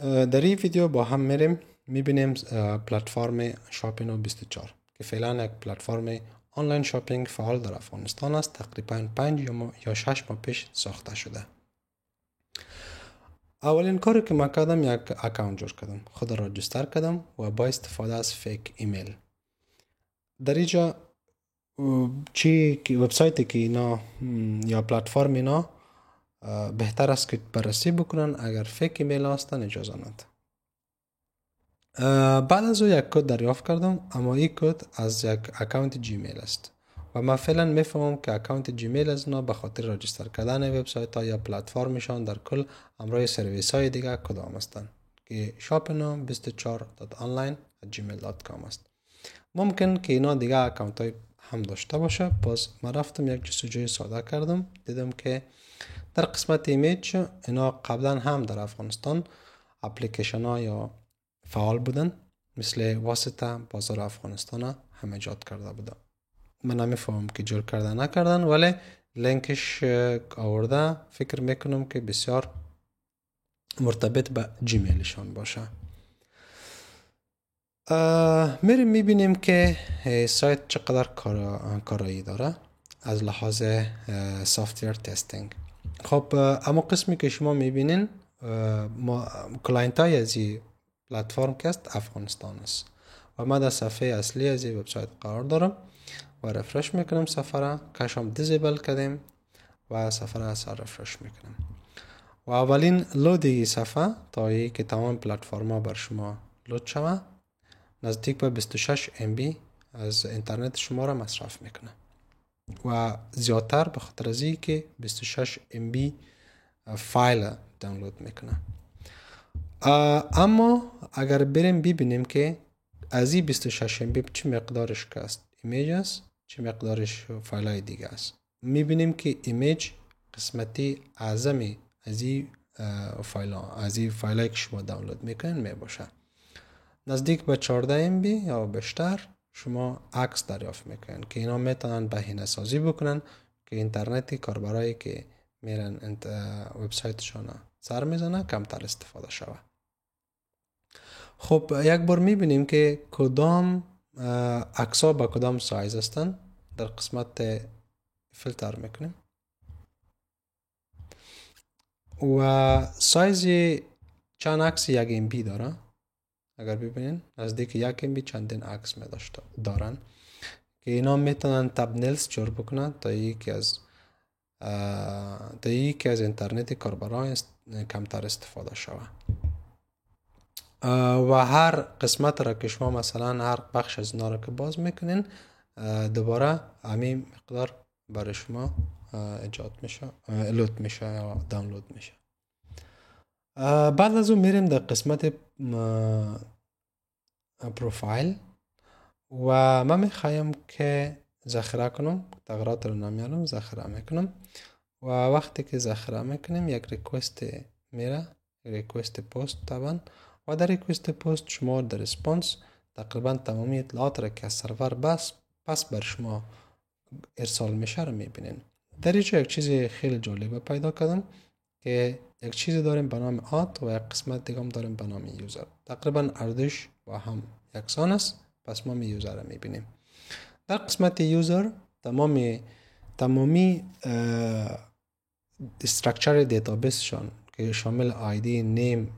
در این ویدیو با هم میبینیم پلتفرم شاپینو 24 که فعلا یک پلتفرم آنلاین شاپینگ فعال در افغانستان است. تقریبا 5 یا 6 ماه پیش ساخته شده. اولین کاری که من کردم یک اکانت جور کردم، خود را رجیستر کردم و با استفاده از فیک ایمیل در اینجا چی وبسایتی که اینا یا پلتفرم اینا بهتر است که بررسی بکنن. اگر فیک ایمیل هستن اجازه ندید. بعد از او یک کد دریافت کردم، اما این کد از یک اکانت جیمیل است و من فعلا میفهمم که اکانت جیمیل از اونا به خاطر رجیستر کردن وبسایت ها یا پلتفرمشان در کل همراه سرویس های دیگه کدام هستند که shopino24.online@gmail.com است. ممکن که اینا دیگه اکانت های هم داشته باشه. باز من رفتم یک جستجوی ساده کردم، دیدم که در قسمت ایمیج اینا قبلا هم در افغانستان اپلیکیشن ها یا فعال بودن، مثل واسطه بازار افغانستان هم ایجاد کرده بودن. من نمیفهمم که جور کرده نکردن، ولی لینکش آورده فکر میکنم که بسیار مرتبط به جیمیلشان باشه. میریم میبینیم که سایت چقدر کارایی داره از لحاظ سافتویر تستینگ. خب اما قسمی که شما میبینین کلاینت های از این پلتفرم که است افغانستان است و ما در صفحه اصلی از این وبسایت قرار دارم و رفرش میکنم. صفحه را کشم دیزیبل کردیم و صفحه را اثر رفرش میکنم و اولین لودی صفحه تا ای که تمام پلتفرم ها بر شما لود شوه نزدیک به 26 MB از اینترنت شما را مصرف میکنه و زیادتر به خاطر از این که 26 MB فایل دانلود میکنه. اما اگر بریم ببینیم که از این 26 MB چه مقدارش که است ایمیج است، چه مقدارش فایل های دیگه است، میبینیم که ایمیج قسمتی اعظمی از این فایل های که شما دانلود میکنین میباشه. نزدیک به 14 MB یا بیشتر شما عکس دریافت میکنن که اینا میتونن بهینه سازی بکنن که اینترنتی کاربرایی که میرن وبسایتشون سر میزنه کمتر استفاده شوه. خب یک بار میبینیم که کدام عکس‌ها با کدام سایز هستن. در قسمت فیلتر میکنیم و سایز چند عکس 1 MB داره. اگر ببینین نزدیک 1 MB چندین عکس می دارن که اینا میتونن تبنیلز جور بکنن تا یکی از اینترنت کاربران کمتر استفاده شوه. و هر قسمت را که شما مثلا هر بخش از اینا را که باز میکنین دوباره همین مقدار برای شما ایجاد میشه، لود میشه یا دانلود میشه. بعد از اون میریم در قسمت پروفایل و من میخوایم که ذخیره کنم، تغییرات رو نمیارم، ذخیره میکنم و وقتی که ذخیره میکنیم یک ریکوست میره، ریکوست پست طبعا، و در ریکوست پست شما در ریسپانس تقریبا تمامی اطلاعات را که از سرور پس بر شما ارسال میشه رو میبینین. در اینجا یک چیز خیلی جالب پیدا کردم که یک چیزی داریم به نام آد و یک قسمت دیگه هم داریم به نام یوزر. تقریبا اردوش با هم یکسان است، پس ما یوزر رو میبینیم. در قسمت یوزر تمامی استراکچر دیتابیس شان که شامل آیدی، نیم،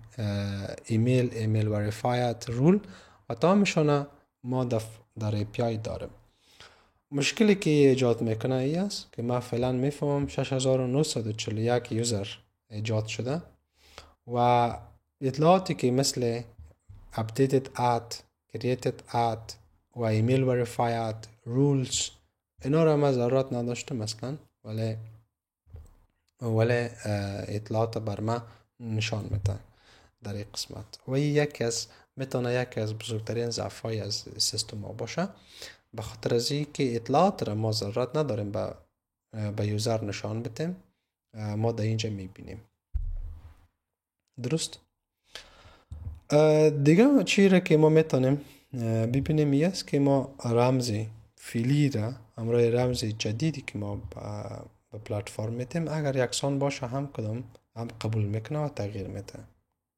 ایمیل وریفایت، رول و تمامشان ما در API داریم. مشکلی که ایجاد میکنه ای است که من فعلا میفهمم 6941 یوزر ایجاد شده و اطلاعاتی که مثل updated ad، created ad و ایمیل verified، rules اینا را من ضرورت نداشتم مثلا، ولی اطلاعات بر من نشان میده در این قسمت و میتونه یکی از بزرگترین ضعف‌های از سیستم ما باشه، به خاطر از این که اطلاعات را ما ضرورت نداریم به یوزر نشان بدیم، ما در اینجا میبینیم. درست؟ دیگه چیزی را که ما میتونیم ببینیم این است که ما رمز فعلی را همراه رمز جدیدی که ما به پلتفرم میتیم اگر یکسان باشه هم قبول میکنه و تغییر میده،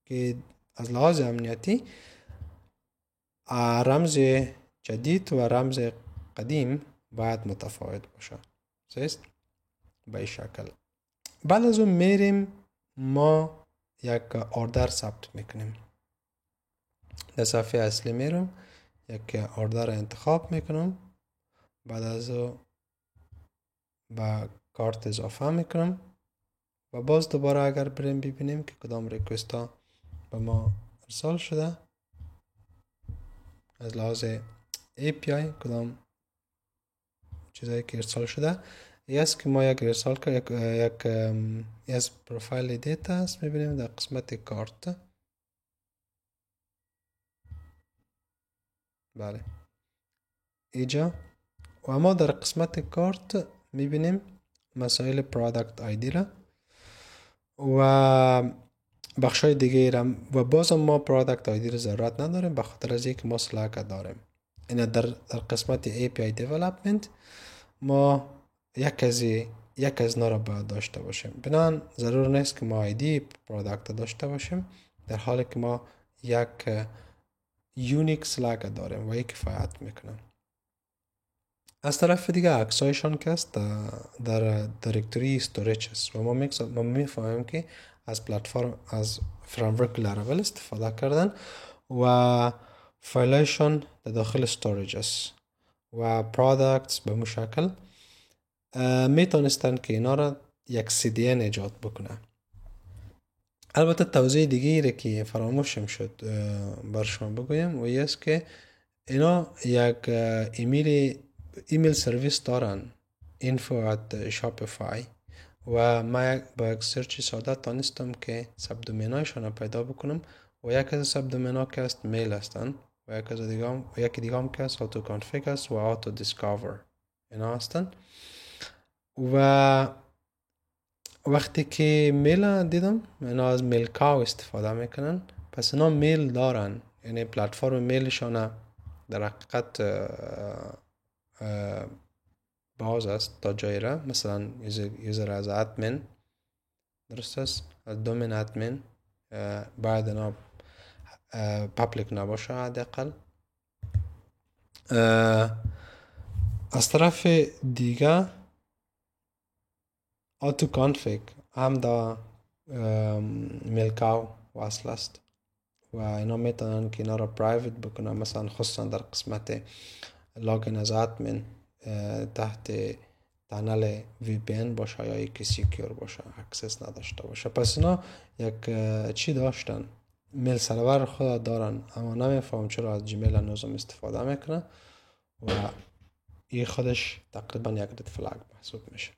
که از لحاظ امنیتی رمز جدید و رمز قدیم باید متفاوت باشه. سیست به این شکل. بعد از اون میریم ما یک اوردر ثبت میکنیم. در صفحه اصلی میرم یک اوردر انتخاب میکنم. بعد از اون با کارت اضافه میکنم و باز دوباره اگر بریم ببینیم که کدام ریکوست ها به ما ارسال شده از لحاظ API، کدام چیزایی که ارسال شده این است که ما یک ارسال یک از پروفایل دیتا است. میبینیم در قسمت کارت. بله اینجا و ما در قسمت کارت میبینیم مسائل پروداکت آیدی را و بخشای دیگه را و باز ما پروداکت آیدی را ضرورت نداریم به خاطر از اینکه ما سلاک داریم. این در قسمت API development ما یک از اینا را باید داشته باشیم. بنابراین ضرور نیست که ما آیدی پروداکت داشته باشیم در حالی که ما یک یونیک سلاک داریم و یک کفایت میکنه. از طرف دیگه عکسایشان که است در دایرکتوری استوریج است و ما میفهمیم که از پلتفرم از فریمورک لاراول استفاده کردن و فایلشان در داخل استوریج است و پروداکتس به مشکل میتونستن که اینا را یک CDN ایجاد بکنه. البته توضیح دیگه که فراموشم شد بر شما بگویم و این است که اینا یک ایمیل سرویس دارن info@shopify و ما با یک سرچ ساده تانستم که سب دومینایشان را پیدا بکنم و یک از سب دومینا که است میل هستن و یکی دیگه هم که است auto config است و auto discover اینا هستن. و وقتی که میل دیدم اینا از میل کاو استفاده میکنن پس اینا میل دارن، یعنی پلتفرم میلشان در حقیقت باز است تا جایی را مثلا یوزر از ادمین درست است از دومین ادمین باید اینا پابلیک نباشه حداقل. از طرف دیگه آتو کانفیگ هم دا میلکاو وصل است و اینا میتونن که اینا را پرایویت بکنن، مثلا خصوصا در قسمت لاگین از ادمین تحت پنل VPN باشه یا یکی سیکیور باشه، اکسس نداشته باشه. پس اینا یک چی داشتن، میل سرور خود دارن اما نمیفهم چرا از جیمیل هنوزم استفاده میکنن و این خودش تقریبا یک رد فلگ محسوب میشه.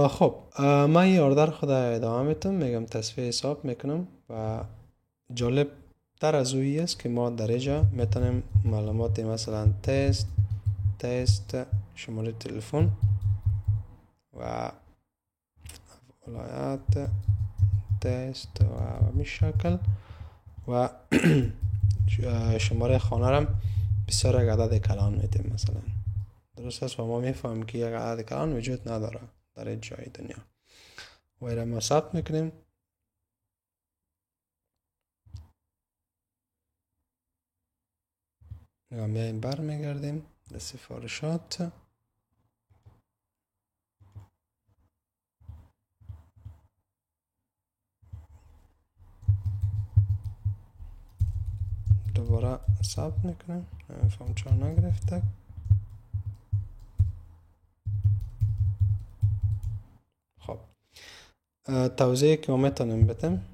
خب من این اوردر خود ادامه میتونم میگم تصفیه حساب میکنم و جالب تر از اویی است که ما در اینجا میتونیم معلومات مثلا تست شماره تلفن و ولایت تست و همین شکل و شماره خانه را بسیار یک عدد کلان میتیم مثلا درست است و ما میفهمیم که یک عدد کلان وجود نداره در این جای دنیا و ایره ما ثبت میکنیم. میایم بر میگردیم به سفارشات دوباره ثبت میکنیم. نمیفهم چرا نگرفته. خب توضیحی که ما میتونیم بدیم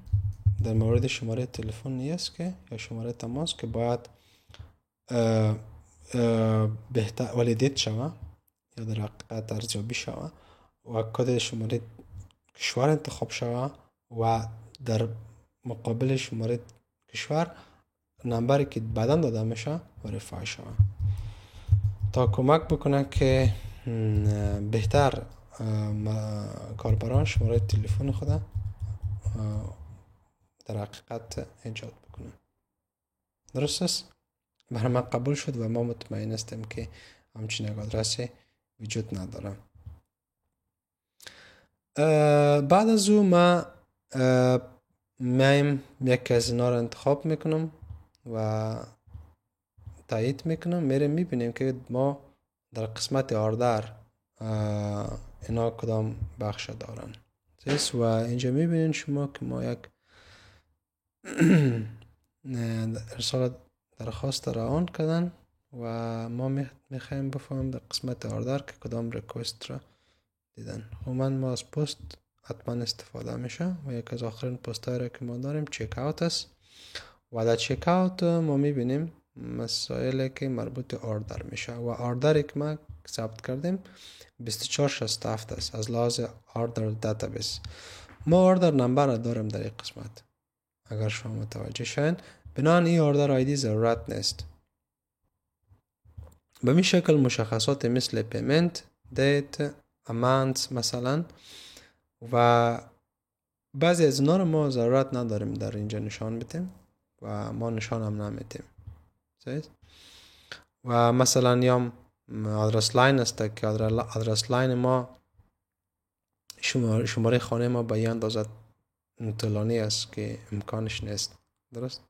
در مورد شماره تلفن نیست که یا شماره تماس که باید بهتر والیدیت شوه یا در حقیقت ارزیابی شوه و کد شماره کشور انتخاب شوه و در مقابل شماره کشور نمبری که بعداً داده میشه وریفای شوه تا کمک بکنه که بهتر کاربران شماره تلفن خود در حقیقت ایجاد بکنه. درست است؟ برای من قبول شد و ما مطمئن هستیم که همچین یک آدرسی وجود نداره. بعد از او ما میایم یکی از اینا رو انتخاب میکنم و تایید میکنم. میریم میبینیم که ما در قسمت آردر اینا کدام بخش دارن. و اینجا میبینین شما که ما یک ارسال درخواست را آن کردن و ما میخوایم بفهمیم در قسمت آردر که کدام ریکوست را دیدن. ما از پست حتما استفاده میشه و یک از آخرین پست های را که ما داریم چک اوت است و در چک اوت ما میبینیم مسائلی که مربوط آردر میشه و آردری که ما ثبت کردیم 2467 است از لحاظ آردر دیتابیس. ما آردر نمبر را داریم در این قسمت اگر شما متوجه شین. بنابراین این آردر آیدی ضرورت نیست. به می شکل مشخصات مثل پیمنت، دیت، امانت مثلا و بعضی از اینا رو ما ضرورت نداریم در اینجا نشان بدیم و ما نشان هم نمیدیم. و مثلا یا آدرس لاین است که آدرس لاین ما شماره خانه ما به این اندازه طولانی است که امکانش نیست. درست؟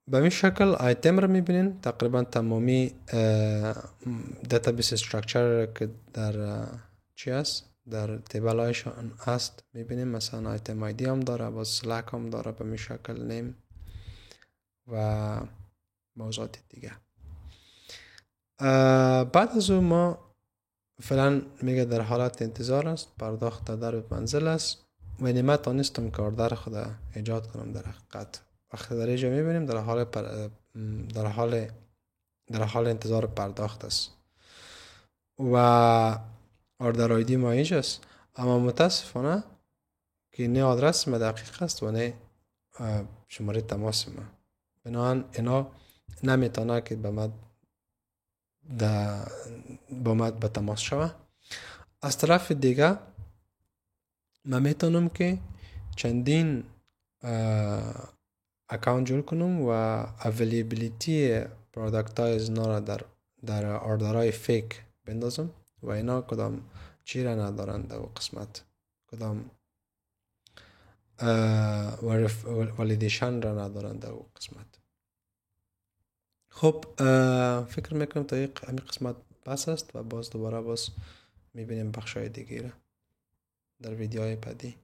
به این شکل آیتم رو میبینین. تقریبا تمامی دیتابیس استراکچر که در چی است در تیبل هایشان هست میبینیم. مثلا آیتم آیدی هم داره، باز سلک هم داره به این شکل، نیم و موضوعات دیگه. بعد از اون ما فعلا میگه در حالت انتظار است، پرداخت در منزل است و اینما تانستم که آردر خود ایجاد کنم. در حقیقت وقتی در اینجا میبینیم در حال انتظار پرداخت است و آردر آیدی ما اینجاست، اما متاسفانه که نه آدرس ما دقیق است و نه شماره تماس ما. بنابراین اینا نمیتونه که با ما به تماس شوه. از طرف دیگه من میتونم که چندین اکاونت جور کنم و اویلیبیلیتی پروداکت های از اینا را در آردرهای فیک بندازم و اینا کدام چی را ندارن در قسمت، کدام والیدیشن را ندارن در قسمت. خب فکر میکنم تا همین قسمت بس است و باز دوباره میبینیم بخشای دیگه را در ویدیوهای بعدی.